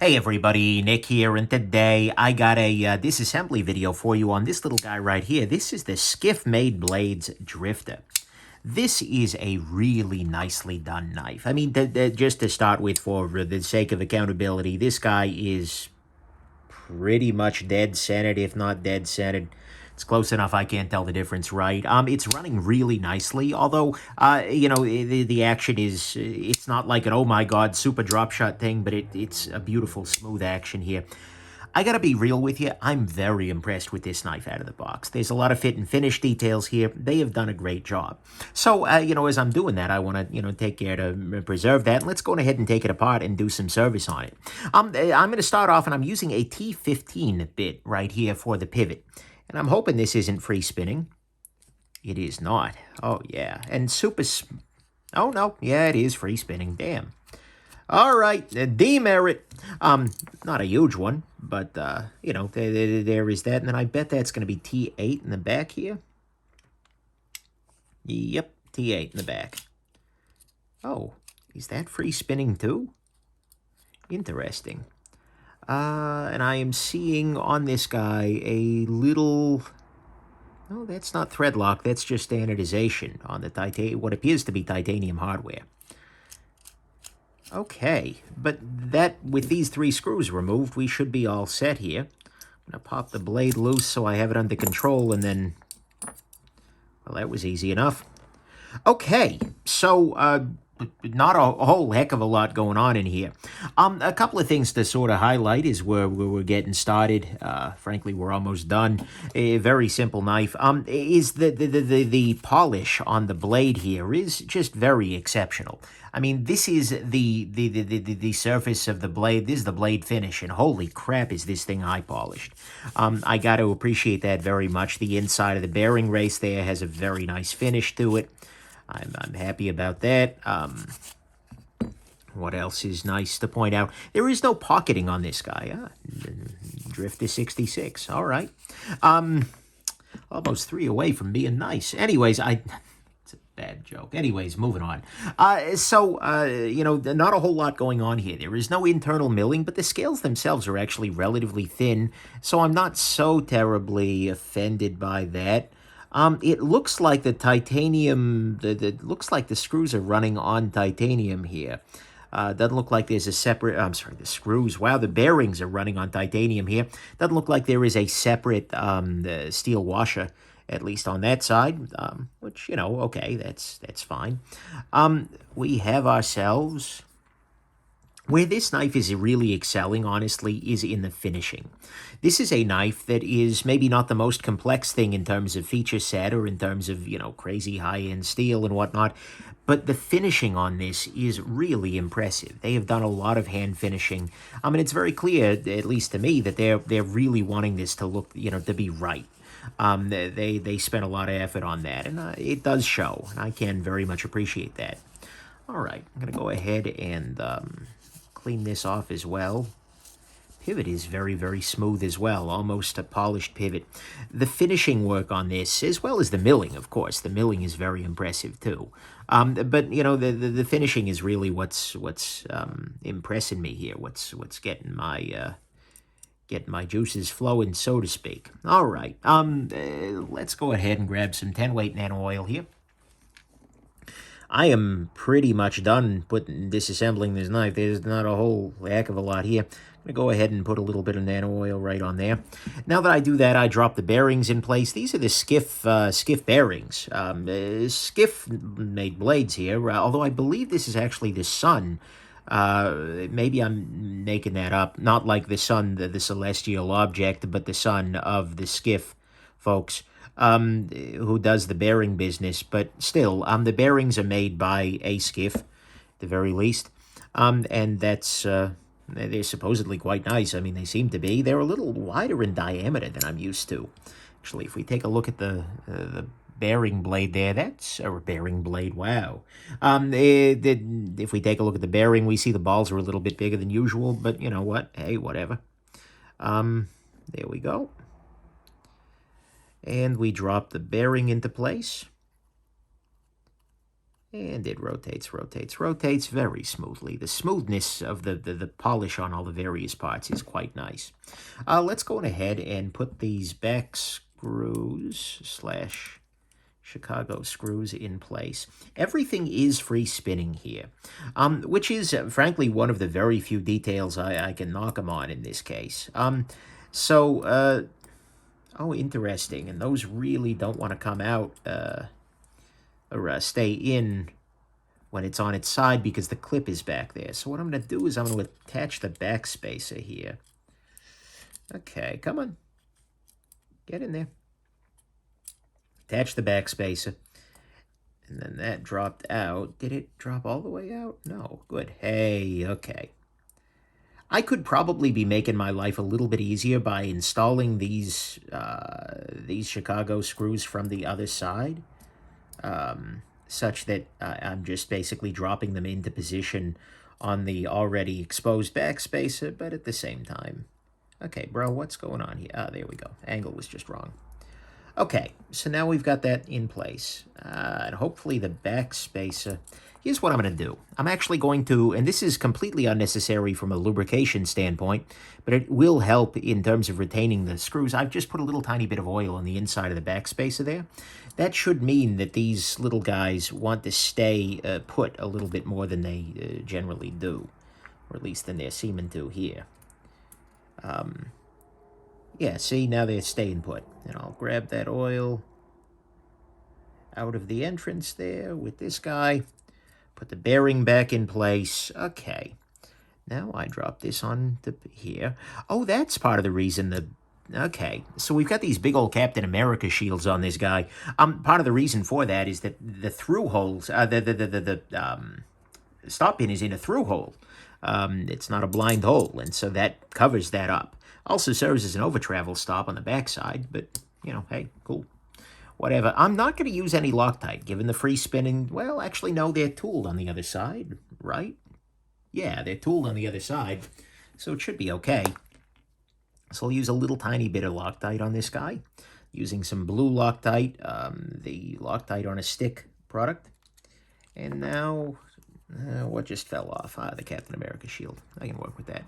Hey everybody, Nick here, and today I got a disassembly video for you on this little guy right here. This is the Skiff Made Blades Drifter. This is a really nicely done knife. I mean, just to start with, for the sake of accountability, this guy is pretty much dead centered, if not dead centered. It's close enough I can't tell the difference, right? It's running really nicely, although, the action is, it's not like an, oh my god, super drop shot thing, but it's a beautiful, smooth action here. I gotta be real with you, I'm very impressed with this knife out of the box. There's a lot of fit and finish details here. They have done a great job. So, as I'm doing that, I want to, take care to preserve that. Let's go ahead and take it apart and do some service on it. I'm going to start off, and I'm using a T15 bit right here for the pivot. And I'm hoping this isn't free spinning. It is not. Oh, yeah. And oh, no. Yeah, it is free spinning. Damn. All right, demerit. Not a huge one, but, there is that. And then I bet that's going to be T8 in the back here. Yep, T8 in the back. Oh, is that free spinning too? Interesting. And I am seeing on this guy a little... Oh, that's not thread lock. That's just standardization on the what appears to be titanium hardware. Okay, but with these 3 screws removed, we should be all set here. I'm going to pop the blade loose so I have it under control, and then... Well, that was easy enough. Okay, so, not a whole heck of a lot going on in here. A couple of things to sort of highlight is where we're getting started. Frankly, we're almost done. A very simple knife. Is the polish on the blade here is just very exceptional. I mean, this is the surface of the blade. This is the blade finish, and holy crap, is this thing high polished. I got to appreciate that very much. The inside of the bearing race there has a very nice finish to it. I'm happy about that. What else is nice to point out? There is no pocketing on this guy. Drifter 66. All right. Almost 3 away from being nice. Anyways, it's a bad joke. Anyways, moving on. Not a whole lot going on here. There is no internal milling, but the scales themselves are actually relatively thin, so I'm not so terribly offended by that. It looks like the titanium, looks like the screws are running on titanium here. Doesn't look like there's a separate, the screws, wow, the bearings are running on titanium here. Doesn't look like there is a separate steel washer, at least on that side, which, okay, that's fine. We have ourselves... Where this knife is really excelling, honestly, is in the finishing. This is a knife that is maybe not the most complex thing in terms of feature set or in terms of, crazy high-end steel and whatnot, but the finishing on this is really impressive. They have done a lot of hand finishing. I mean, it's very clear, at least to me, that they're really wanting this to look, to be right. They spent a lot of effort on that, and it does show, and I can very much appreciate that. All right, I'm going to go ahead and... clean this off as well. Pivot is very, very smooth as well, almost a polished pivot. The finishing work on this, as well as the milling, of course. The milling is very impressive too. But the finishing is really what's impressing me here. What's getting my juices flowing, so to speak. All right. Let's go ahead and grab some 10-weight nano oil here. I am pretty much done disassembling this knife. There's not a whole heck of a lot here. I'm going to go ahead and put a little bit of nano oil right on there. Now that I do that, I drop the bearings in place. These are the Skiff bearings. Skiff Made Blades here, although I believe this is actually the sun. Maybe I'm making that up. Not like the sun, the celestial object, but the sun of the Skiff, folks. Who does the bearing business, but still, the bearings are made by a Skiff, at the very least, and that's, they're supposedly quite nice. I mean, they seem to be. They're a little wider in diameter than I'm used to. Actually, if we take a look at the bearing blade there, that's a bearing blade, wow. If we take a look at the bearing, we see the balls are a little bit bigger than usual, but you know what, hey, whatever. There we go. And we drop the bearing into place. And it rotates, rotates, rotates very smoothly. The smoothness of the polish on all the various parts is quite nice. Let's go ahead and put these back screws slash Chicago screws in place. Everything is free spinning here, which is, frankly, one of the very few details I can knock them on in this case. Oh, interesting. And those really don't want to come out or stay in when it's on its side because the clip is back there. So what I'm going to do is I'm going to attach the back spacer here. Okay, come on. Get in there. Attach the back spacer. And then that dropped out. Did it drop all the way out? No. Good. Hey, okay. I could probably be making my life a little bit easier by installing these Chicago screws from the other side. Such that I'm just basically dropping them into position on the already exposed back spacer, but at the same time. Okay, bro, what's going on here? Ah, there we go. Angle was just wrong. Okay, so now we've got that in place. And hopefully the back spacer... Here's what I'm going to do. I'm actually going to, and this is completely unnecessary from a lubrication standpoint, but it will help in terms of retaining the screws. I've just put a little tiny bit of oil on the inside of the back spacer there. That should mean that these little guys want to stay put a little bit more than they generally do, or at least than they're seeming to here. Yeah, see, now they're staying put. And I'll grab that oil out of the entrance there with this guy. Put the bearing back in place. Okay. Now I drop this on to here. Oh, that's part of the reason okay. So we've got these big old Captain America shields on this guy. Part of the reason for that is that the through holes, the stop pin is in a through hole. It's not a blind hole, and so that covers that up. Also serves as an over-travel stop on the backside, but, you know, hey, cool. Whatever. I'm not going to use any Loctite, given the free spinning. Well, actually, no, they're tooled on the other side, right? Yeah, they're tooled on the other side, so it should be okay. So I'll use a little tiny bit of Loctite on this guy, using some blue Loctite, the Loctite on a stick product. And now, what just fell off? The Captain America shield. I can work with that.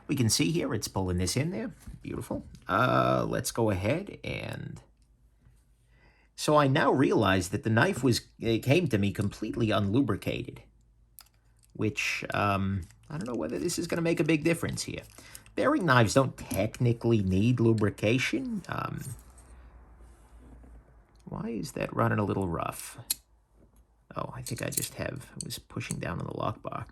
We can see here it's pulling this in there. Beautiful. Let's go ahead and... So I now realize that the knife came to me completely unlubricated, which I don't know whether this is going to make a big difference here. Bearing knives don't technically need lubrication. Why is that running a little rough? Oh, I think I was pushing down on the lock bar.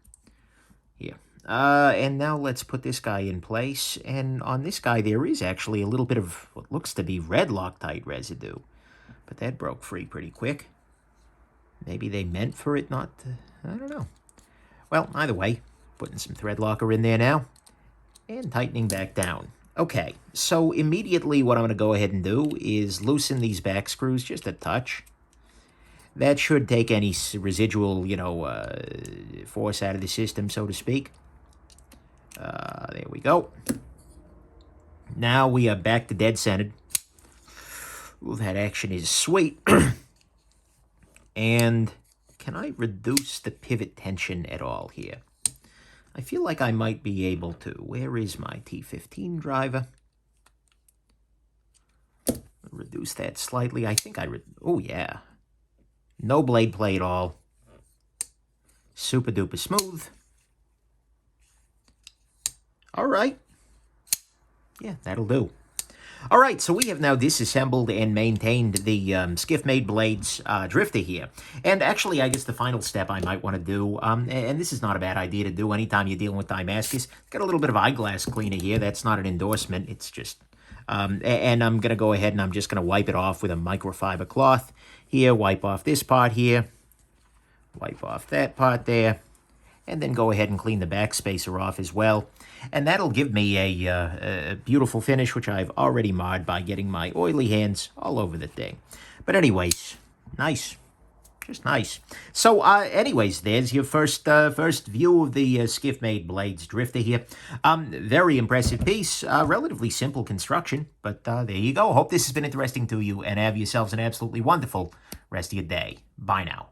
Here. And now let's put this guy in place. And on this guy, there is actually a little bit of what looks to be red Loctite residue. But that broke free pretty quick. Maybe they meant for it not to... I don't know. Well, either way, putting some thread locker in there now. And tightening back down. Okay, so immediately what I'm going to go ahead and do is loosen these back screws just a touch. That should take any residual, force out of the system, so to speak. There we go. Now we are back to dead centered. Ooh, that action is sweet. And can I reduce the pivot tension at all here? I feel like I might be able to. Where is my T15 driver? Reduce that slightly. I think oh, yeah. No blade play at all. Super duper smooth. All right. Yeah, that'll do. All right, so we have now disassembled and maintained the Skiff Made Blades Drifter here. And actually, I guess the final step I might want to do, and this is not a bad idea to do anytime you're dealing with Damascus, got a little bit of eyeglass cleaner here. That's not an endorsement. It's just... and I'm going to go ahead and I'm just going to wipe it off with a microfiber cloth here. Wipe off this part here. Wipe off that part there. And then go ahead and clean the back spacer off as well. And that'll give me a beautiful finish, which I've already marred by getting my oily hands all over the thing. But anyways, nice. Just nice. So anyways, there's your first view of the Skiff Made Blades Drifter here. Very impressive piece. Relatively simple construction. But there you go. Hope this has been interesting to you. And have yourselves an absolutely wonderful rest of your day. Bye now.